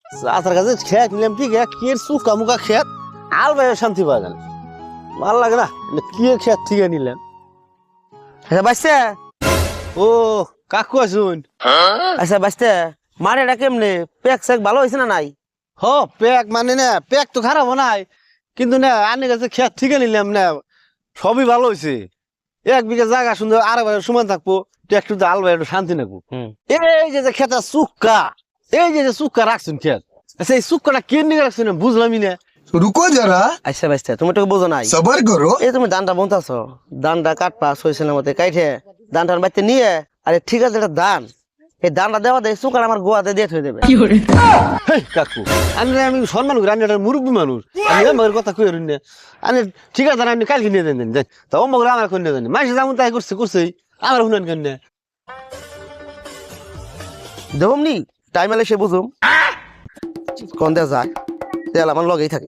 চাচার কাছে খেত নিলাম ঠিক আছে, কি সুকা মুখা খেত আল ভাই শান্তি পাওয়া গেল, ভাল লাগে না কি খেত ঠিক নিলাম। আচ্ছা বাঁচতে ও কাকু আসুন। আচ্ছা বাঁচতে মাঠেটা কেমনে পেক সেক ভালো হয়েছে না নাই? হ পেক মানে না, পেক তো খারাপ নাই, কিন্তু না আনে কাছে খেত ঠিক নিলাম না, সবই ভালো হয়েছে। 1 বিঘা জায়গা সুন্দর, আর ভাই সমান থাকবো, একটু আল ভাই একটু শান্তি নাকবো। এই যে খেতা সুক্কা, এই যে সুক্কা রাখছেন খেত, আচ্ছা এই সুক্কাটা কেন রাখছেন বুঝলামই না। रुको जरा আচ্ছা বাঁচতে তুমি তো বোঝো নাই, सबर करो। এই তুমি ধানটা বনতাছো, ধানটা কাটপা সইছিলাম মতে কাইটে ধানটার বাড়িতে নিয়ে, আরে ঠিক আছে এটা ধান, এই ধানটা দেওয়া দেয় সুকার আমার গোয়াতে দিয়ে থই দেবে। হেই কাকু, আমি সম্মান করি, আমি একটা মুরব্বী মানুষ, আমি আমার কথা কই না। আমি ঠিক আছে আপনি কালকে নিয়ে দেন দেন, তা ও মগরা আমার কোন দেন মাসে যেমন তাই করছে করছে, আমার শুনেন কেন না। দেবমনি টাইম এলে সে বুঝুম কোন দেয়া যায়, তেল আমার লগেই থাকে।